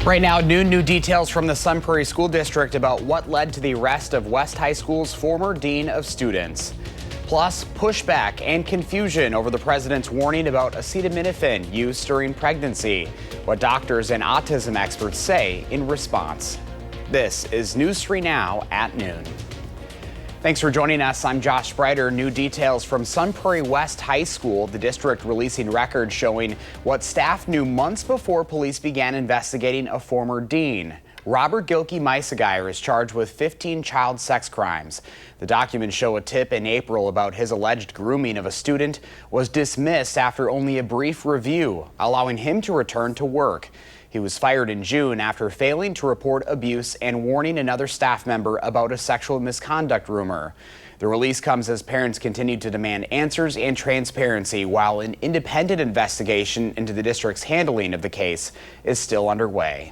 Right now, new details from the Sun Prairie School District about what led to the arrest of West High School's former dean of students. Plus, pushback and confusion over the president's warning about acetaminophen use during pregnancy. What doctors and autism experts say in response. This is News 3 Now at noon. Thanks for joining us. I'm Josh Spreiter. New details from Sun Prairie West High School. The district releasing records showing what staff knew months before police began investigating a former dean. Robert Gilkey Meisegeier is charged with 15 child sex crimes. The documents show a tip in April about his alleged grooming of a student was dismissed after only a brief review, allowing him to return to work. He was fired in June after failing to report abuse and warning another staff member about a sexual misconduct rumor. The release comes as parents continue to demand answers and transparency while an independent investigation into the district's handling of the case is still underway.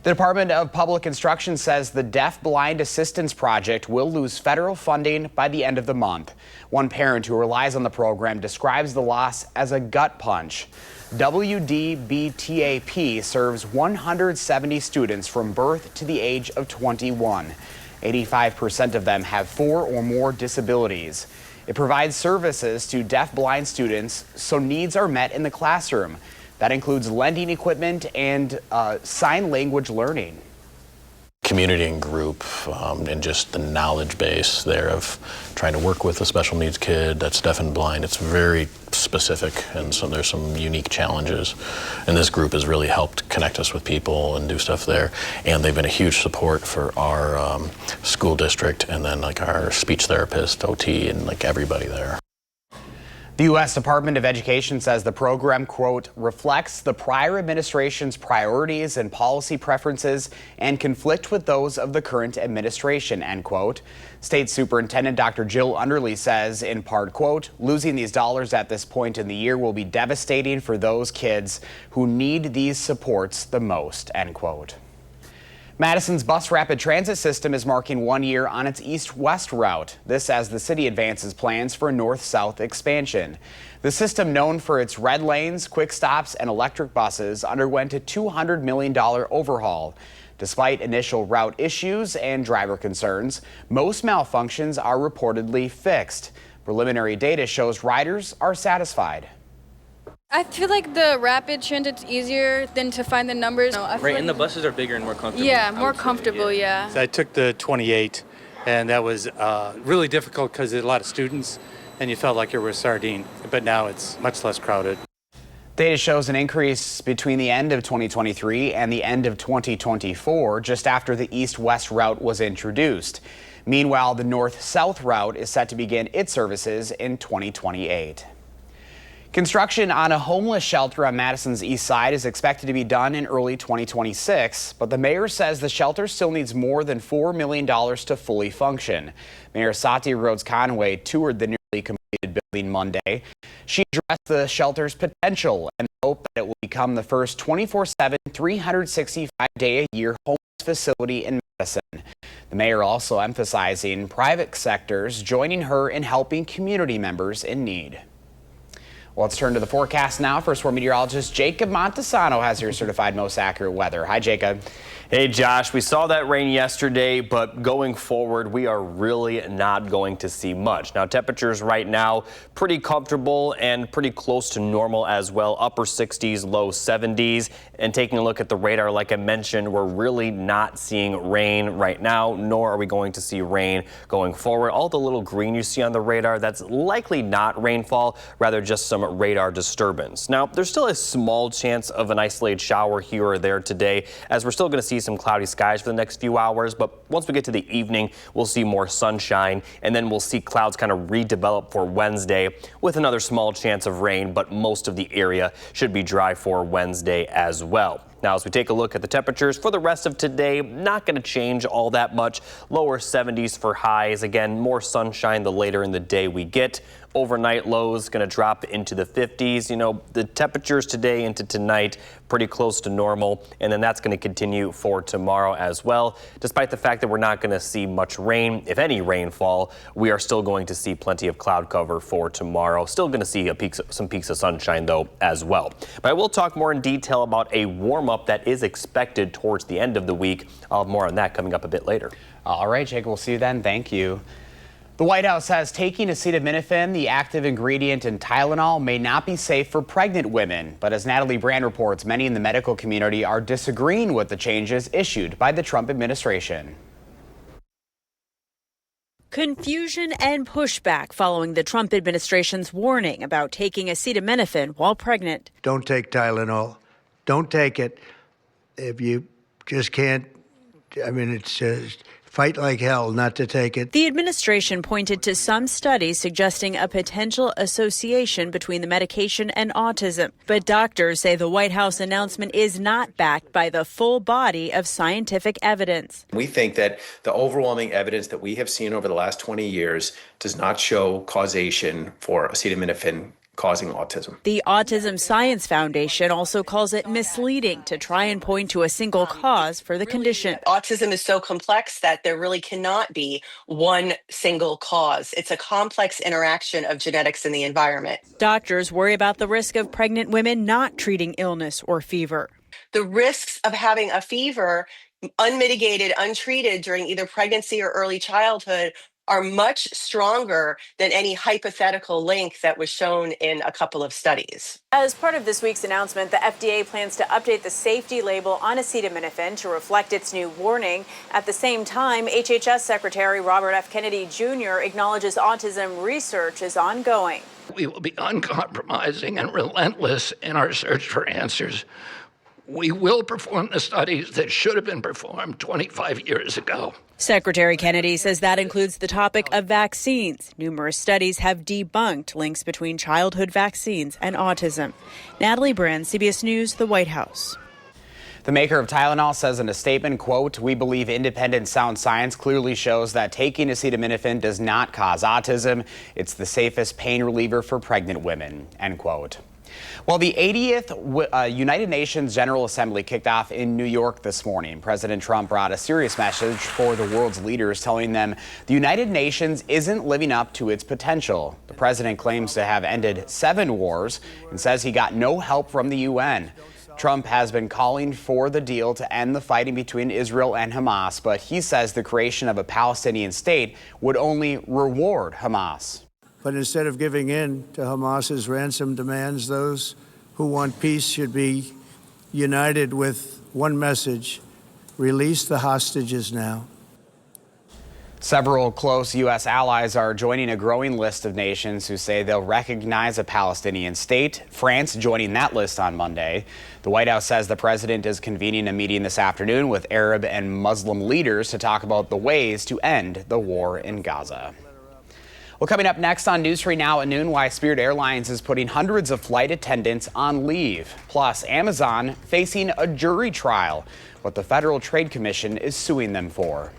The Department of Public Instruction says the Deaf Blind Assistance Project will lose federal funding by the end of the month. One parent who relies on the program describes the loss as a gut punch. WDBTAP serves 170 students from birth to the age of 21. 85% of them have 4 or more disabilities. It provides services to deaf-blind students so needs are met in the classroom. That includes lending equipment and sign language learning. Community and group and just the knowledge base there of trying to work with a special needs kid that's deaf and blind. It's very specific, and so there's some unique challenges. And this group has really helped connect us with people and do stuff there. And they've been a huge support for our school district, and then like our speech therapist, OT, and like everybody there. The U.S. Department of Education says the program, quote, reflects the prior administration's priorities and policy preferences and conflict with those of the current administration, end quote. State Superintendent Dr. Jill Underly says, in part, quote, losing these dollars at this point in the year will be devastating for those kids who need these supports the most, end quote. Madison's bus rapid transit system is marking 1 year on its east-west route. This as the city advances plans for a north-south expansion. The system, known for its red lanes, quick stops, and electric buses, underwent a $200 million overhaul. Despite initial route issues and driver concerns, most malfunctions are reportedly fixed. Preliminary data shows riders are satisfied. I feel like the rapid transit's easier than to find the numbers. Right, and the buses are bigger and more comfortable. Yeah, more comfortable, yeah. So I took the 28, and that was really difficult because there's a lot of students, and you felt like you were a sardine. But now it's much less crowded. Data shows an increase between the end of 2023 and the end of 2024, just after the east-west route was introduced. Meanwhile, the north-south route is set to begin its services in 2028. Construction on a homeless shelter on Madison's east side is expected to be done in early 2026, but the mayor says the shelter still needs more than $4 million to fully function. Mayor Sati Rhodes-Conway toured the nearly completed building Monday. She addressed the shelter's potential and hoped that it will become the first 24/7, 365-day-a-year homeless facility in Madison. The mayor also emphasizing private sectors joining her in helping community members in need. Well, let's turn to the forecast now. First, Weather meteorologist Jacob Montesano has your certified most accurate weather. Hi, Jacob. Hey, Josh, we saw that rain yesterday, but going forward, we are really not going to see much. Now, temperatures right now pretty comfortable and pretty close to normal as well. Upper 60s, low 70s. And taking a look at the radar, like I mentioned, we're really not seeing rain right now, nor are we going to see rain going forward. All the little green you see on the radar, that's likely not rainfall, rather just some radar disturbance. Now, there's still a small chance of an isolated shower here or there today, as we're still going to see some cloudy skies for the next few hours. But once we get to the evening, we'll see more sunshine, and then we'll see clouds kind of redevelop for Wednesday with another small chance of rain, but most of the area should be dry for Wednesday as well. Now, as we take a look at the temperatures for the rest of today, not going to change all that much. Lower 70s for highs. Again, more sunshine the later in the day we get. Overnight lows going to drop into the 50s. You know, the temperatures today into tonight pretty close to normal, and then that's going to continue for tomorrow as well. Despite the fact that we're not going to see much rain, if any rainfall, we are still going to see plenty of cloud cover for tomorrow. Still going to see some peaks of sunshine, though, as well. But I will talk more in detail about a warm-up that is expected towards the end of the week. I'll have more on that coming up a bit later. All right, Jake, we'll see you then. Thank you. The White House says taking acetaminophen, the active ingredient in Tylenol, may not be safe for pregnant women. But as Natalie Brand reports, many in the medical community are disagreeing with the changes issued by the Trump administration. Confusion and pushback following the Trump administration's warning about taking acetaminophen while pregnant. Don't take Tylenol. Don't take it. If you just can't, it's just fight like hell not to take it. The administration pointed to some studies suggesting a potential association between the medication and autism. But doctors say the White House announcement is not backed by the full body of scientific evidence. We think that the overwhelming evidence that we have seen over the last 20 years does not show causation for acetaminophen causing autism. The Autism Science Foundation also calls it misleading to try and point to a single cause for the condition. Autism is so complex that there really cannot be one single cause. It's a complex interaction of genetics and the environment. Doctors worry about the risk of pregnant women not treating illness or fever. The risks of having a fever unmitigated, untreated during either pregnancy or early childhood are much stronger than any hypothetical link that was shown in a couple of studies. As part of this week's announcement, the FDA plans to update the safety label on acetaminophen to reflect its new warning. At the same time, HHS Secretary Robert F. Kennedy Jr. acknowledges autism research is ongoing. We will be uncompromising and relentless in our search for answers. We will perform the studies that should have been performed 25 years ago. Secretary Kennedy says that includes the topic of vaccines. Numerous studies have debunked links between childhood vaccines and autism. Natalie Brand, CBS News, the White House. The maker of Tylenol says in a statement, quote, "We believe independent sound science clearly shows that taking acetaminophen does not cause autism. It's the safest pain reliever for pregnant women," end quote. Well, the 80th United Nations General Assembly kicked off in New York this morning. President Trump brought a serious message for the world's leaders, telling them the United Nations isn't living up to its potential. The president claims to have ended 7 wars and says he got no help from the UN. Trump has been calling for the deal to end the fighting between Israel and Hamas, but he says the creation of a Palestinian state would only reward Hamas. But instead of giving in to Hamas's ransom demands, those who want peace should be united with one message: release the hostages now. Several close U.S. allies are joining a growing list of nations who say they'll recognize a Palestinian state. France joining that list on Monday. The White House says the president is convening a meeting this afternoon with Arab and Muslim leaders to talk about the ways to end the war in Gaza. Well, coming up next on News 3 Now at noon, why Spirit Airlines is putting hundreds of flight attendants on leave. Plus, Amazon facing a jury trial, what the Federal Trade Commission is suing them for.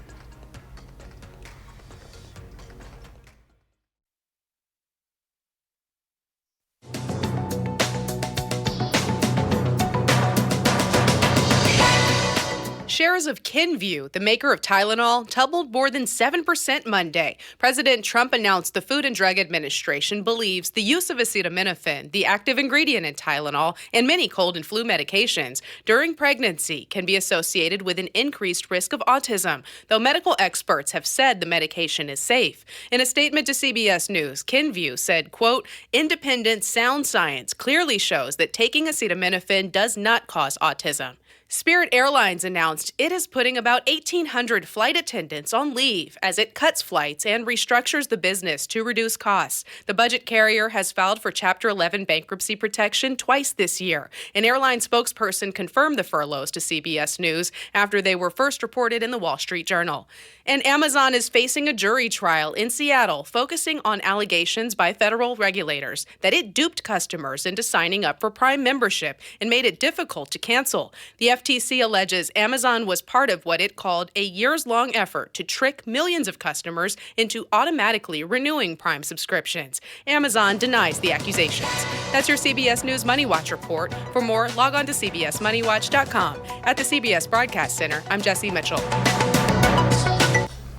Shares of Kenvue, the maker of Tylenol, tumbled more than 7% Monday. President Trump announced the Food and Drug Administration believes the use of acetaminophen, the active ingredient in Tylenol, and many cold and flu medications, during pregnancy can be associated with an increased risk of autism, though medical experts have said the medication is safe. In a statement to CBS News, Kenvue said, quote, "Independent sound science clearly shows that taking acetaminophen does not cause autism." Spirit Airlines announced it is putting about 1,800 flight attendants on leave as it cuts flights and restructures the business to reduce costs. The budget carrier has filed for Chapter 11 bankruptcy protection twice this year. An airline spokesperson confirmed the furloughs to CBS News after they were first reported in the Wall Street Journal. And Amazon is facing a jury trial in Seattle focusing on allegations by federal regulators that it duped customers into signing up for Prime membership and made it difficult to cancel. The FTC alleges Amazon was part of what it called a years-long effort to trick millions of customers into automatically renewing Prime subscriptions. Amazon denies the accusations. That's your CBS News Money Watch report. For more, log on to cbsmoneywatch.com. At the CBS Broadcast Center, I'm Jesse Mitchell.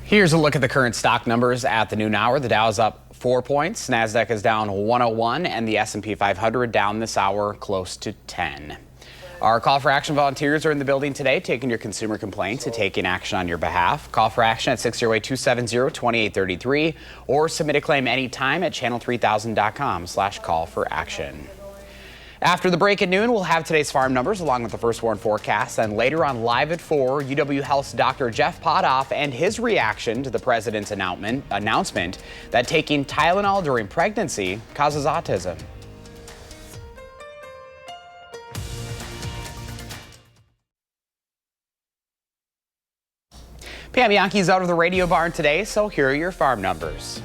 Here's a look at the current stock numbers at the noon hour. The Dow's up 4 points, Nasdaq is down 101, and the S&P 500 down this hour close to 10. Our Call for Action volunteers are in the building today, taking your consumer complaints and taking action on your behalf. Call for action at 608-270-2833 or submit a claim anytime at channel3000.com/call-for-action. After the break at noon, we'll have today's farm numbers along with the first warn forecast. And later on, live at 4, UW Health's Dr. Jeff Potoff and his reaction to the president's announcement that taking Tylenol during pregnancy causes autism. Pam Bianchi's out of the radio barn today, so here are your farm numbers.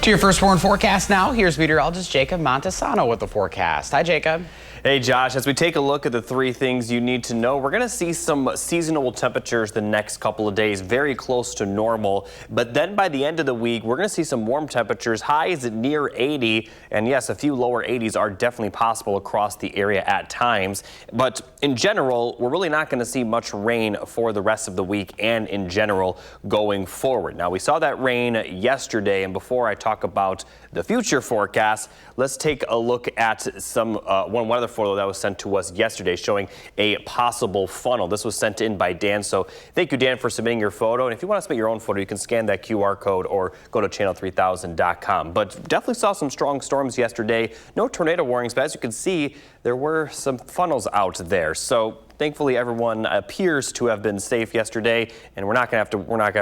To your first warn forecast now, here's meteorologist Jacob Montesano with the forecast. Hi, Jacob. Hey, Josh, as we take a look at the 3 things you need to know, we're going to see some seasonal temperatures the next couple of days, very close to normal. But then by the end of the week, we're going to see some warm temperatures, highs at near 80. And yes, a few lower 80s are definitely possible across the area at times. But in general, we're really not going to see much rain for the rest of the week and in general going forward. Now, we saw that rain yesterday. And before I talk about the future forecast, let's take a look at some one weather photo that was sent to us yesterday showing a possible funnel. This was sent in by Dan, so thank you, Dan, for submitting your photo. And if you want to submit your own photo, you can scan that QR code or go to channel3000.com. But definitely saw some strong storms yesterday. No tornado warnings, but as you can see, there were some funnels out there. So thankfully, everyone appears to have been safe yesterday, and we're not going to have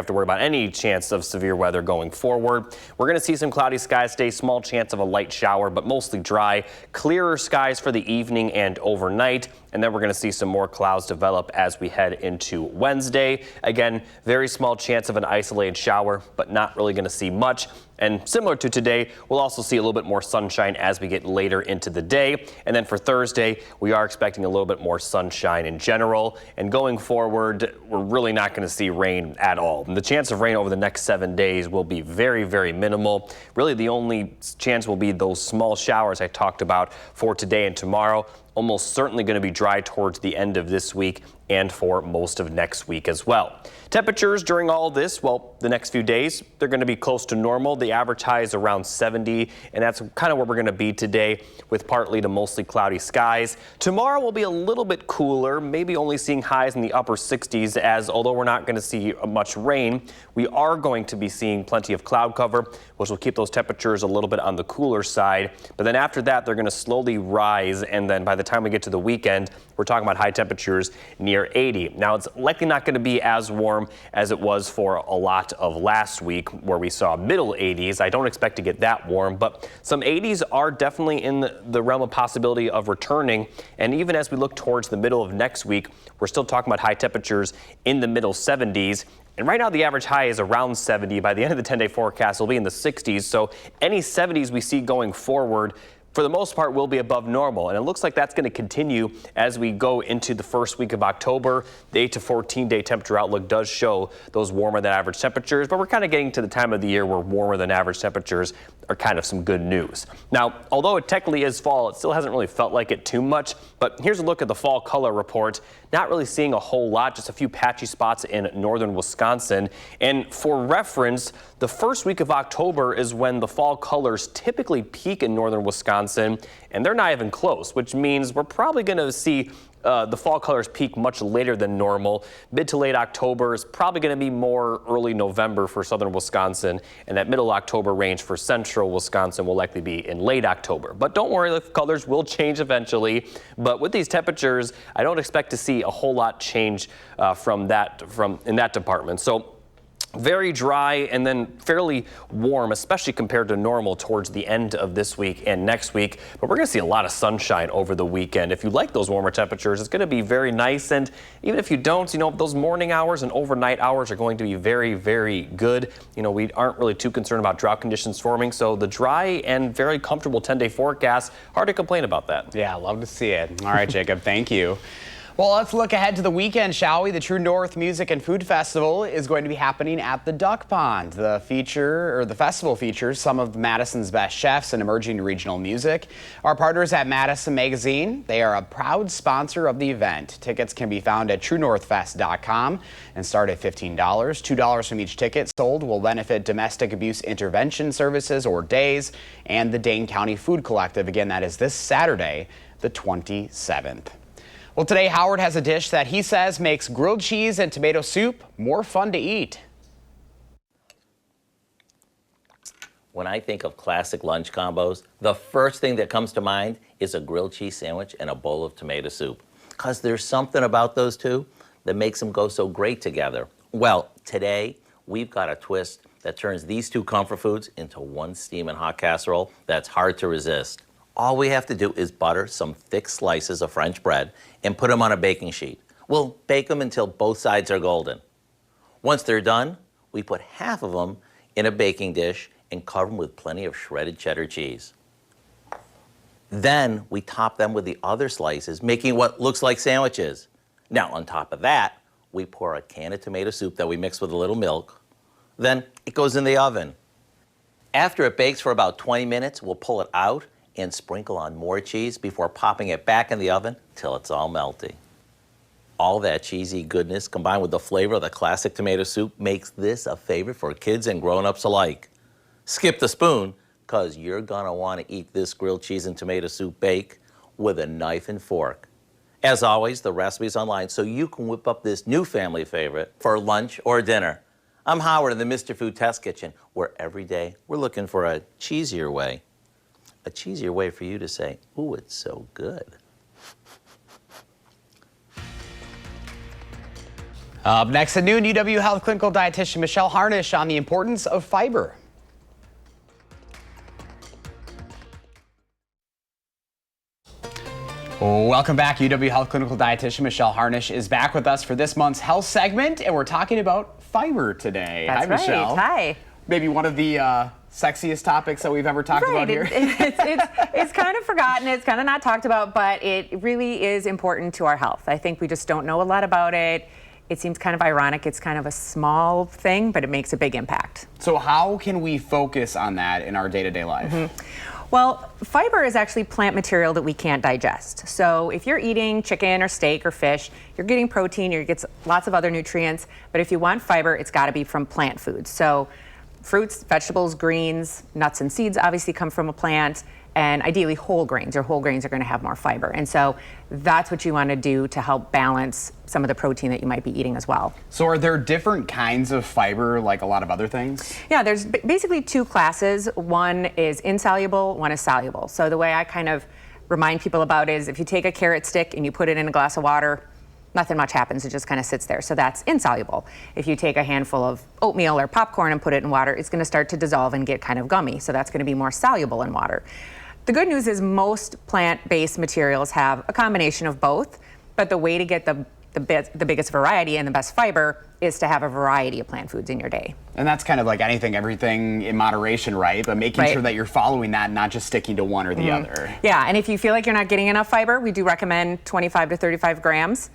to worry about any chance of severe weather going forward. We're going to see some cloudy skies today, small chance of a light shower, but mostly dry. Clearer skies for the evening and overnight, and then we're going to see some more clouds develop as we head into Wednesday. Again, very small chance of an isolated shower, but not really going to see much. And similar to today, we'll also see a little bit more sunshine as we get later into the day. And then for Thursday, we are expecting a little bit more sunshine in general. And going forward, we're really not going to see rain at all. And the chance of rain over the next 7 days will be very, very minimal. Really, the only chance will be those small showers I talked about for today and tomorrow. Almost certainly going to be dry towards the end of this week and for most of next week as well. Temperatures during all this, well, the next few days, they're going to be close to normal. The average high is around 70, and that's kind of where we're going to be today with partly to mostly cloudy skies. Tomorrow will be a little bit cooler, maybe only seeing highs in the upper 60s, as although we're not going to see much rain, we are going to be seeing plenty of cloud cover, which will keep those temperatures a little bit on the cooler side. But then after that, they're going to slowly rise, and then by the time we get to the weekend, we're talking about high temperatures near 80. Now, it's likely not going to be as warm as it was for a lot of last week where we saw middle 80s. I don't expect to get that warm, but some 80s are definitely in the realm of possibility of returning. And even as we look towards the middle of next week, we're still talking about high temperatures in the middle 70s. And right now, the average high is around 70. By the end of the 10-day forecast, it'll be in the 60s. So any 70s we see going forward for the most part, will be above normal. And it looks like that's going to continue as we go into the first week of October. The 8 to 14 day temperature outlook does show those warmer than average temperatures, but we're kind of getting to the time of the year where warmer than average temperatures are kind of some good news. Now, although it technically is fall, it still hasn't really felt like it too much. But here's a look at the fall color report. Not really seeing a whole lot, just a few patchy spots in northern Wisconsin. And for reference, the first week of October is when the fall colors typically peak in northern Wisconsin, and they're not even close, which means we're probably going to see the fall colors peak much later than normal. Mid to late October is probably going to be more early November for southern Wisconsin, and that middle October range for central Wisconsin will likely be in late October. But don't worry, the colors will change eventually. But with these temperatures, I don't expect to see a whole lot change in that department. So very dry and then fairly warm, especially compared to normal towards the end of this week and next week. But we're going to see a lot of sunshine over the weekend. If you like those warmer temperatures, it's going to be very nice. And even if you don't, those morning hours and overnight hours are going to be very, very good. We aren't really too concerned about drought conditions forming. So the dry and very comfortable 10-day forecast, hard to complain about that. Yeah, love to see it. All right, Jacob, thank you. Well, let's look ahead to the weekend, shall we? The True North Music and Food Festival is going to be happening at the Duck Pond. The festival features some of Madison's best chefs and emerging regional music. Our partners at Madison Magazine, they are a proud sponsor of the event. Tickets can be found at truenorthfest.com and start at $15. $2 from each ticket sold will benefit domestic abuse intervention services or DAYS and the Dane County Food Collective. Again, that is this Saturday, the 27th. Well, today Howard has a dish that he says makes grilled cheese and tomato soup more fun to eat. When I think of classic lunch combos, the first thing that comes to mind is a grilled cheese sandwich and a bowl of tomato soup. Because there's something about those two that makes them go so great together. Well, today we've got a twist that turns these two comfort foods into one steaming hot casserole that's hard to resist. All we have to do is butter some thick slices of French bread and put them on a baking sheet. We'll bake them until both sides are golden. Once they're done, we put half of them in a baking dish and cover them with plenty of shredded cheddar cheese. Then we top them with the other slices, making what looks like sandwiches. Now, on top of that, we pour a can of tomato soup that we mix with a little milk. Then it goes in the oven. After it bakes for about 20 minutes, we'll pull it out and sprinkle on more cheese before popping it back in the oven till it's all melty. All that cheesy goodness combined with the flavor of the classic tomato soup makes this a favorite for kids and grown-ups alike. Skip the spoon, because you're gonna want to eat this grilled cheese and tomato soup bake with a knife and fork. As always, the recipe's online, so you can whip up this new family favorite for lunch or dinner. I'm Howard in the Mr. Food Test Kitchen, where every day we're looking for a cheesier way. A cheesier way for you to say, ooh, it's so good. Up next at noon, UW Health Clinical Dietitian Michelle Harnish on the importance of fiber. Welcome back. UW Health Clinical Dietitian Michelle Harnish is back with us for this month's health segment, and we're talking about fiber today. That's Hi, Michelle. Hi. Maybe one of the sexiest topics that we've ever talked about here. It's kind of forgotten. It's kind of not talked about, but it really is important to our health. I think we just don't know a lot about it. It seems kind of ironic. It's kind of a small thing, but it makes a big impact. So how can we focus on that in our day-to-day life? Well, fiber is actually plant material that we can't digest. So if you're eating chicken or steak or fish, you're getting protein, you get lots of other nutrients. But if you want fiber, it's got to be from plant foods. So fruits, vegetables, greens, nuts and seeds obviously come from a plant, and ideally whole grains. Your whole grains are going to have more fiber. And so that's what you want to do to help balance some of the protein that you might be eating as well. So are there different kinds of fiber like a lot of other things? Yeah, there's basically two classes. One is insoluble, one is soluble. So the way I kind of remind people about it is if you take a carrot stick and you put it in a glass of water, nothing much happens. It just kind of sits there. So that's insoluble. If you take a handful of oatmeal or popcorn and put it in water, it's going to start to dissolve and get kind of gummy. So that's going to be more soluble in water. The good news is most plant-based materials have a combination of both, but the way to get the the biggest variety and the best fiber is to have a variety of plant foods in your day. And that's kind of like anything, everything in moderation, right? But making sure that you're following that and not just sticking to one or the other. Yeah, and if you feel like you're not getting enough fiber, we do recommend 25 to 35 grams.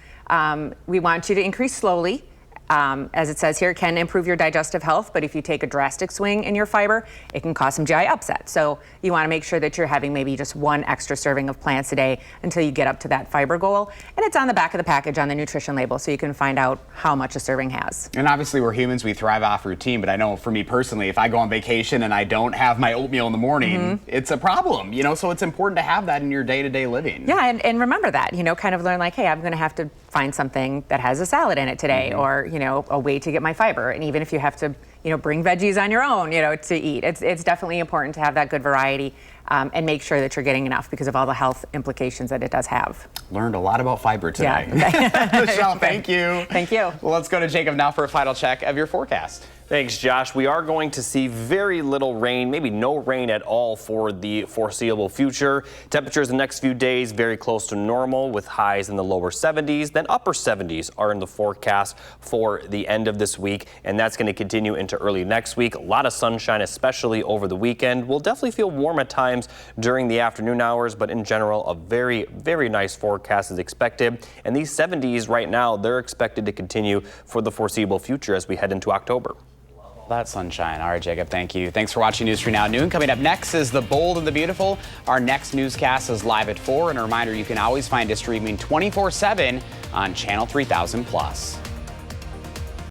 We want you to increase slowly. As it says here, it can improve your digestive health, but if you take a drastic swing in your fiber, it can cause some GI upset. So you want to make sure that you're having maybe just one extra serving of plants a day until you get up to that fiber goal. And it's on the back of the package on the nutrition label, so you can find out how much a serving has. And obviously we're humans, we thrive off routine, but I know for me personally, if I go on vacation and I don't have my oatmeal in the morning, it's a problem, you know, so it's important to have that in your day-to-day living. Yeah, and remember that, you know, kind of learn like, hey, I'm going to have to find something that has a salad in it today, or, you know, a way to get my fiber. And even if you have to, you know, bring veggies on your own, you know, to eat, it's definitely important to have that good variety and make sure that you're getting enough because of all the health implications that it does have. Learned a lot about fiber today. Yeah. Michelle, thank you. Thank you. Well, let's go to Jacob now for a final check of your forecast. Thanks, Josh. We are going to see very little rain, maybe no rain at all for the foreseeable future. Temperatures the next few days very close to normal with highs in the lower 70s, then upper 70s are in the forecast for the end of this week, and that's going to continue into early next week. A lot of sunshine, especially over the weekend. We'll definitely feel warm at times during the afternoon hours, but in general, a very, very nice forecast is expected. And these 70s right now, they're expected to continue for the foreseeable future as we head into October. That sunshine. All right, Jacob, thank you. Thanks for watching News 3 Now at noon. Coming up next is The Bold and the Beautiful. Our next newscast is live at 4. And a reminder, you can always find us streaming 24/7 on Channel 3000+.